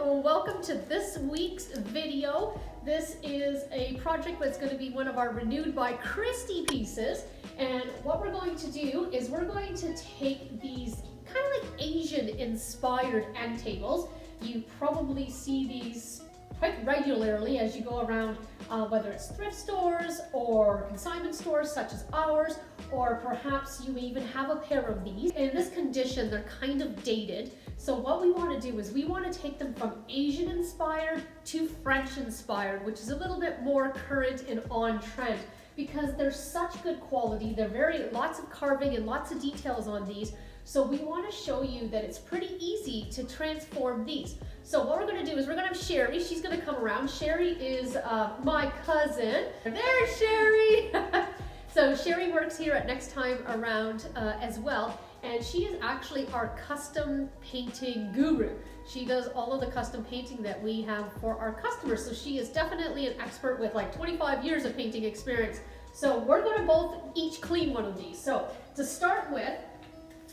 Welcome to this week's video. This is a project that's going to be one of our ReNEW'D by Kristy pieces, and what we're going to do is we're going to take these kind of like Asian inspired end tables. You probably see these quite regularly as you go around, whether it's thrift stores or consignment stores such as ours, or perhaps you even have a pair of these. In this condition, they're kind of dated. So what we want to do is we want to take them from Asian inspired to French inspired, which is a little bit more current and on trend because they're such good quality. They're lots of carving and lots of details on these. So we want to show you that it's pretty easy to transform these. So what we're going to do is we're going to have Sherry. She's going to come around. Sherry is my cousin. There's Sherry. So Sherry works here at Next Time Around as well. And she is actually our custom painting guru. She does all of the custom painting that we have for our customers. So she is definitely an expert with like 25 years of painting experience. So we're going to both each clean one of these. So to start with,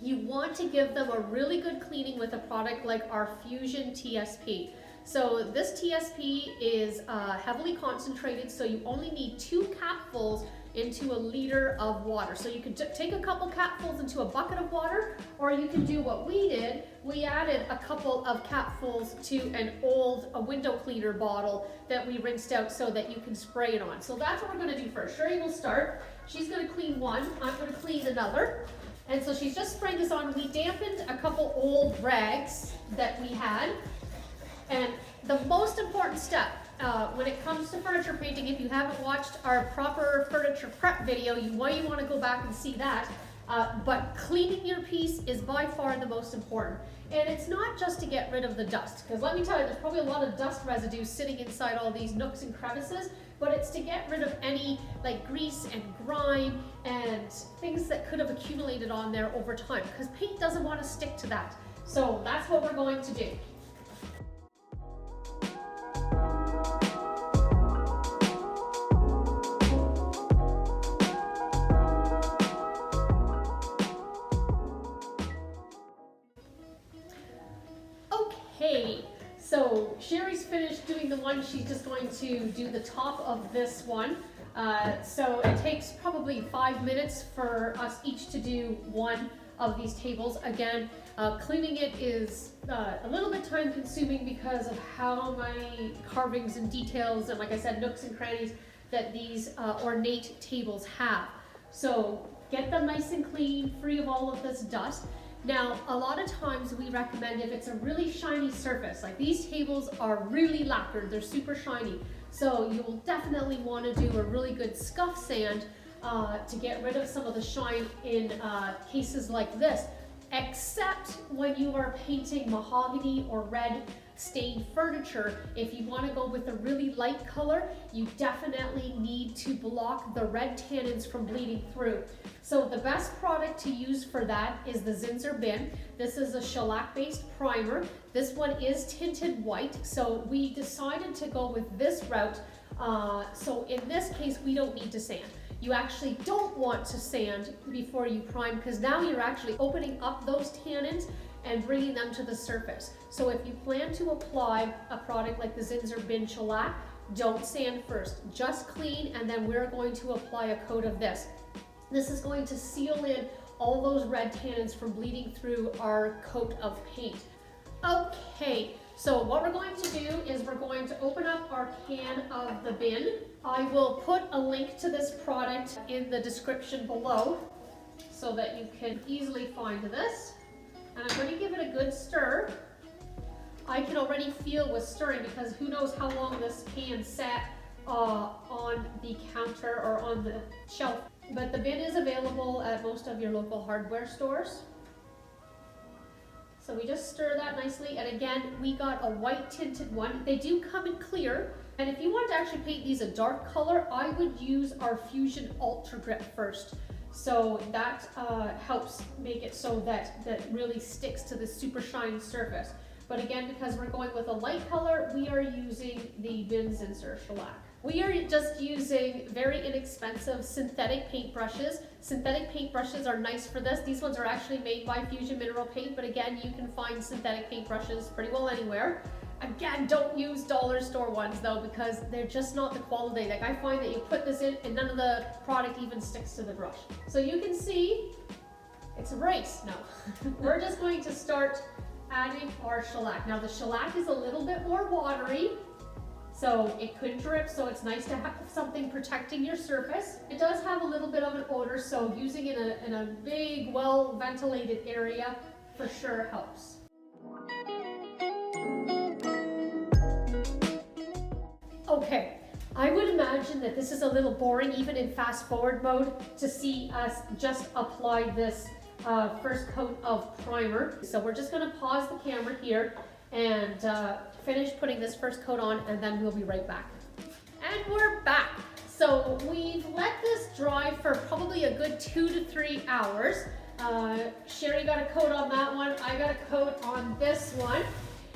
you want to give them a really good cleaning with a product like our Fusion TSP. So this TSP is heavily concentrated, so you only need 2 capfuls into a liter of water. So you can take a couple capfuls into a bucket of water, or you can do what we did. We added a couple of capfuls to a window cleaner bottle that we rinsed out so that you can spray it on. So that's what we're gonna do first. Sherry will start. She's gonna clean one, I'm gonna clean another. And so she's just spraying this on. We dampened a couple old rags that we had. And the most important step when it comes to furniture painting, if you haven't watched our proper furniture prep video, you want to go back and see that. But cleaning your piece is by far the most important. And it's not just to get rid of the dust, because let me tell you, there's probably a lot of dust residue sitting inside all these nooks and crevices, but it's to get rid of any like grease and grime and things that could have accumulated on there over time, because paint doesn't want to stick to that. So that's what we're going to do. Okay, so Sherry's finished doing the one. She's just going to do the top of this one. So it takes probably 5 minutes for us each to do one of these tables. Again, cleaning it is a little bit time consuming because of how many carvings and details and, like I said, nooks and crannies that these ornate tables have. So get them nice and clean, free of all of this dust. Now, a lot of times we recommend if it's a really shiny surface, like these tables are really lacquered, they're super shiny. So you will definitely want to do a really good scuff sand to get rid of some of the shine in cases like this, except when you are painting mahogany or red stained furniture. If you want to go with a really light color, you definitely need to block the red tannins from bleeding through. So the best product to use for that is the Zinsser bin. This is a shellac based primer. This one is tinted white, so we decided to go with this route. So in this case, we don't need to sand. You actually don't want to sand before you prime, because now you're actually opening up those tannins and bringing them to the surface. So if you plan to apply a product like the Zinsser bin shellac, don't sand first, just clean, and then we're going to apply a coat of this. This is going to seal in all those red tannins from bleeding through our coat of paint. Okay, so what we're going to do is we're going to open up our can of the bin. I will put a link to this product in the description below so that you can easily find this. And I'm going to give it a good stir. I can already feel with stirring, because who knows how long this can sat on the counter or on the shelf. But the bin is available at most of your local hardware stores. So we just stir that nicely. And again, we got a white tinted one. They do come in clear. And if you want to actually paint these a dark color, I would use our Fusion Ultra Grip first. So that helps make it so that really sticks to the super shiny surface. But again, because we're going with a light color, we are using the bin Zinsser shellac. We are just using very inexpensive synthetic paintbrushes. Synthetic paintbrushes are nice for this. These ones are actually made by Fusion Mineral Paint, but again, you can find synthetic paintbrushes pretty well anywhere. Again, don't use dollar store ones though, because they're just not the quality. Like, I find that you put this in and none of the product even sticks to the brush. So you can see, it's a race. No, we're just going to start adding our shellac. Now the shellac is a little bit more watery, so it could drip, so it's nice to have something protecting your surface. It does have a little bit of an odor, so using it in a big, well-ventilated area for sure helps. Okay, I would imagine that this is a little boring, even in fast forward mode, to see us just apply this first coat of primer. So we're just gonna pause the camera here and finish putting this first coat on, and then we'll be right back. And we're back. So we've let this dry for probably a good 2 to 3 hours. Sherry got a coat on that one, I got a coat on this one.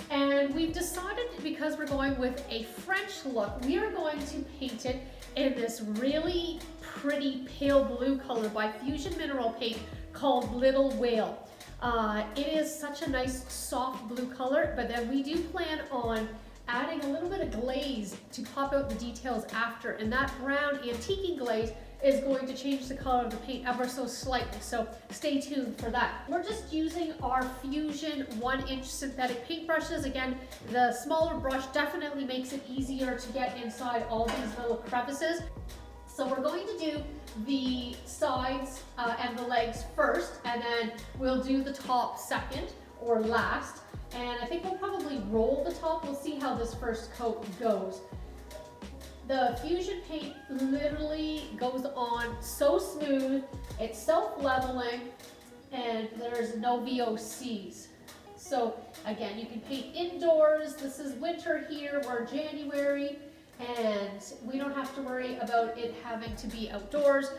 And we've decided, because we're going with a French look, we are going to paint it in this really pretty pale blue color by Fusion Mineral Paint called Little Whale. It is such a nice soft blue color, but then we do plan on adding a little bit of glaze to pop out the details after, and that brown antiquing glaze is going to change the color of the paint ever so slightly, so stay tuned for that. We're just using our Fusion 1-inch synthetic paintbrushes. Again, the smaller brush definitely makes it easier to get inside all these little crevices. So we're going to do the sides and the legs first, and then we'll do the top second or last. And I think we'll probably roll the top. We'll see how this first coat goes. The Fusion paint literally goes on so smooth, it's self-leveling, and there's no VOCs. So again, you can paint indoors. This is winter here, we're January, and we don't have to worry about it having to be outdoors.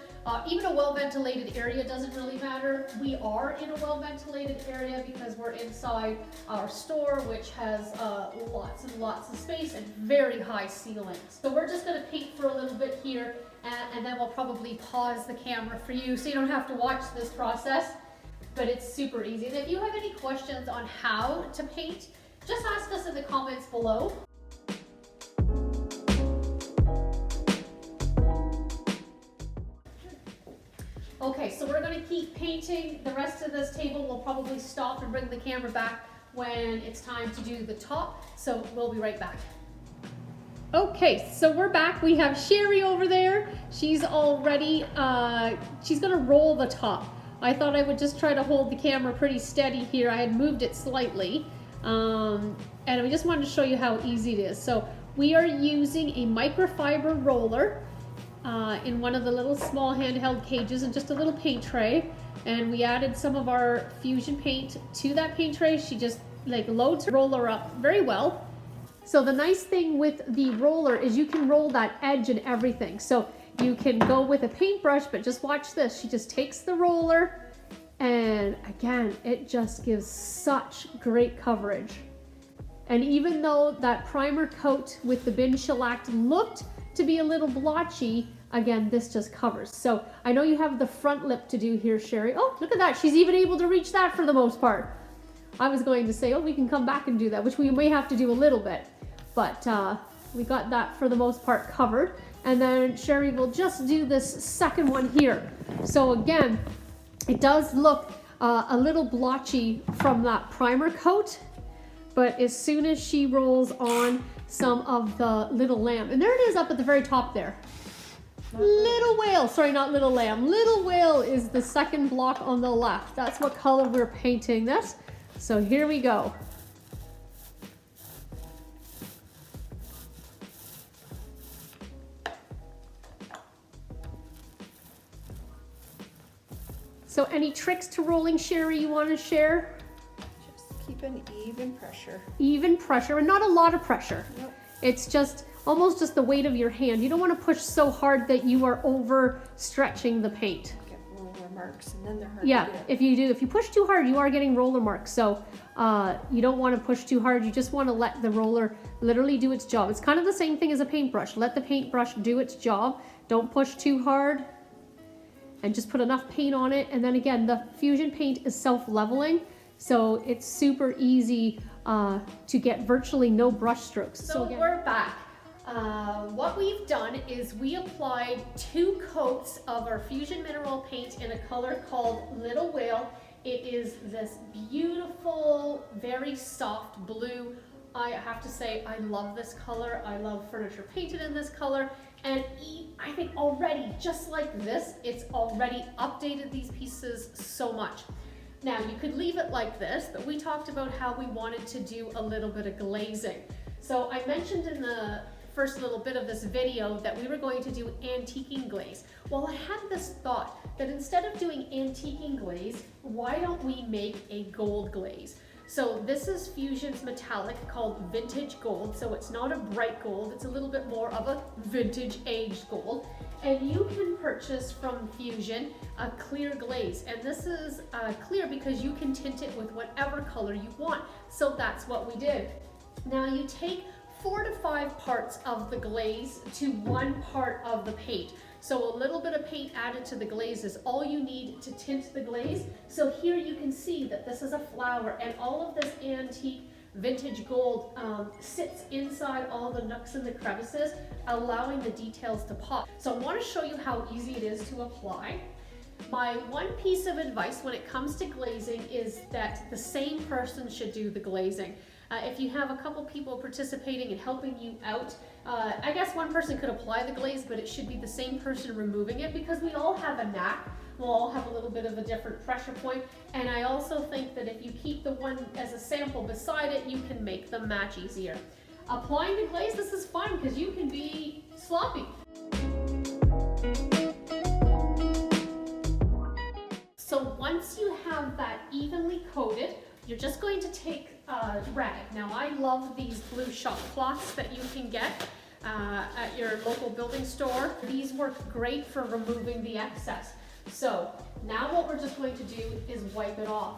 Even a well-ventilated area doesn't really matter. We are in a well-ventilated area because we're inside our store, which has lots and lots of space and very high ceilings. So we're just gonna paint for a little bit here, and then we'll probably pause the camera for you so you don't have to watch this process, but it's super easy. And if you have any questions on how to paint, just ask us in the comments below. Okay, so we're gonna keep painting the rest of this table. We'll probably stop and bring the camera back when it's time to do the top. So we'll be right back. Okay, so we're back. We have Sherry over there. She's all ready. She's gonna roll the top. I thought I would just try to hold the camera pretty steady here. I had moved it slightly. And we just wanted to show you how easy it is. So we are using a microfiber roller in one of the little small handheld cages and just a little paint tray, and we added some of our Fusion paint to that paint tray. She just like loads her roller up very well. So the nice thing with the roller is you can roll that edge and everything. So you can go with a paintbrush, but just watch this. She just takes the roller, and again, it just gives such great coverage. And even though that primer coat with the bin shellac looked to be a little blotchy, again, this just covers. So I know you have the front lip to do here, Sherry. Oh, look at that. She's even able to reach that for the most part. I was going to say, oh, we can come back and do that, which we may have to do a little bit. But we got that for the most part covered. And then Sherry will just do this second one here. So again, it does look a little blotchy from that primer coat, but as soon as she rolls on some of the Little Lamb, and there it is up at the very top there. Little Whale, sorry, not Little Lamb. Little Whale is the second block on the left. That's what color we're painting this. So here we go. So any tricks to rolling, Sherry, you want to share? Just keep an even pressure. Even pressure, and not a lot of pressure. Nope. It's just almost just the weight of your hand. You don't want to push so hard that you are over stretching the paint. Get a little marks, and then they're hard Yeah, to get. if you push too hard, you are getting roller marks. So you don't want to push too hard. You just want to let the roller literally do its job. It's kind of the same thing as a paintbrush. Let the paintbrush do its job. Don't push too hard, and just put enough paint on it. And then again, the Fusion paint is self-leveling, so it's super easy to get virtually no brush strokes. So again, we're back. What we've done is we applied 2 coats of our Fusion mineral paint in a color called Little Whale. It is this beautiful, very soft blue. I have to say, I love this color. I love furniture painted in this color. And I think already, just like this, it's already updated these pieces so much. Now, you could leave it like this, but we talked about how we wanted to do a little bit of glazing. So I mentioned in the first little bit of this video that we were going to do antiquing glaze. Well, I had this thought that instead of doing antiquing glaze, why don't we make a gold glaze? So this is Fusion's metallic called Vintage Gold. So it's not a bright gold, it's a little bit more of a vintage aged gold. And you can purchase from Fusion a clear glaze. And this is clear because you can tint it with whatever color you want. So that's what we did. Now you take 4 to 5 parts of the glaze to 1 part of the paint. So a little bit of paint added to the glaze is all you need to tint the glaze. So here you can see that this is a flower, and all of this antique vintage gold sits inside all the nooks and the crevices, allowing the details to pop. So I want to show you how easy it is to apply. My one piece of advice when it comes to glazing is that the same person should do the glazing. If you have a couple people participating and helping you out, I guess one person could apply the glaze, but it should be the same person removing it, because we all have a knack. We'll all have a little bit of a different pressure point. And I also think that if you keep the one as a sample beside it, you can make them match easier. Applying the glaze, this is fun because you can be sloppy. So once you have that evenly coated, you're just going to take a rag. Now I love these blue shop cloths that you can get at your local building store. These work great for removing the excess. So now what we're just going to do is wipe it off.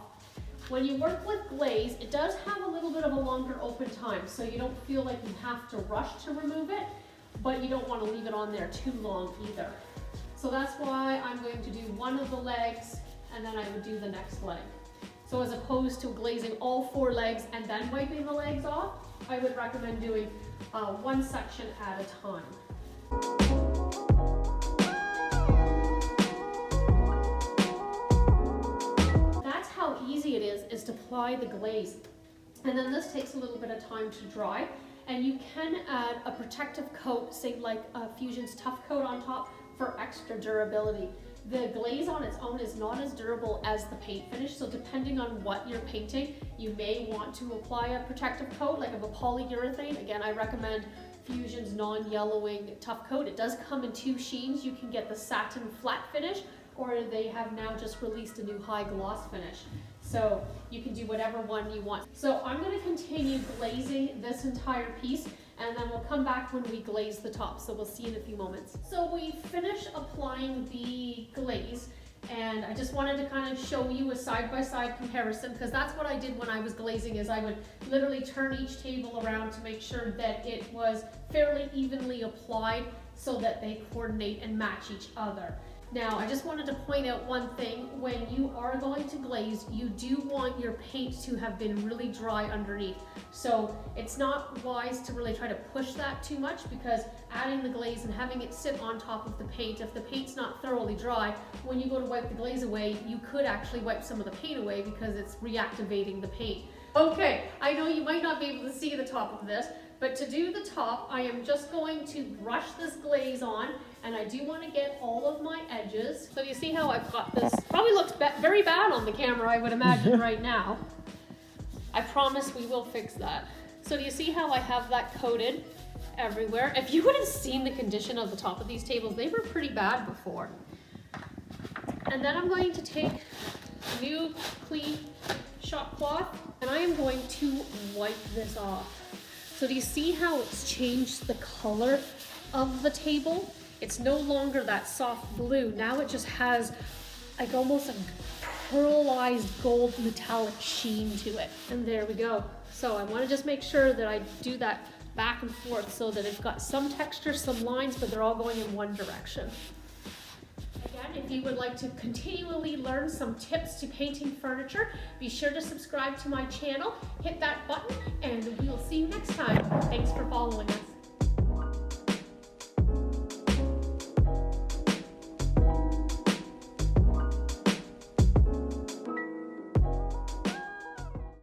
When you work with glaze, it does have a little bit of a longer open time, so you don't feel like you have to rush to remove it, but you don't want to leave it on there too long either. So that's why I'm going to do one of the legs, and then I would do the next leg. So as opposed to glazing all 4 legs and then wiping the legs off, I would recommend doing one section at a time. That's how easy it is to apply the glaze. And then this takes a little bit of time to dry, and you can add a protective coat, say like Fusion's Tough Coat on top, for extra durability. The glaze on its own is not as durable as the paint finish, so depending on what you're painting, you may want to apply a protective coat, like of a polyurethane. Again, I recommend Fusion's non-yellowing Tough Coat. It does come in 2 sheens. You can get the satin flat finish, or they have now just released a new high gloss finish. So you can do whatever one you want. So I'm going to continue glazing this entire piece, and then we'll come back when we glaze the top. So we'll see in a few moments. So we finished applying the glaze, and I just wanted to kind of show you a side-by-side comparison, because that's what I did when I was glazing, is I would literally turn each table around to make sure that it was fairly evenly applied so that they coordinate and match each other. Now, I just wanted to point out one thing. When you are going to glaze, you do want your paint to have been really dry underneath. So it's not wise to really try to push that too much, because adding the glaze and having it sit on top of the paint, if the paint's not thoroughly dry, when you go to wipe the glaze away, you could actually wipe some of the paint away because it's reactivating the paint. Okay, I know you might not be able to see the top of this, but to do the top, I am just going to brush this glaze on, and I do want to get all of my edges. So you see how I've got this, probably looks very bad on the camera, I would imagine right now. I promise we will fix that. So do you see how I have that coated everywhere? If you would have seen the condition of the top of these tables, they were pretty bad before. And then I'm going to take a new clean shop cloth, and I am going to wipe this off. So do you see how it's changed the color of the table? It's no longer that soft blue. Now it just has like almost a pearlized gold metallic sheen to it. And there we go. So I want to just make sure that I do that back and forth so that it's got some texture, some lines, but they're all going in one direction. Again, if you would like to continually learn some tips to painting furniture, be sure to subscribe to my channel, hit that button, and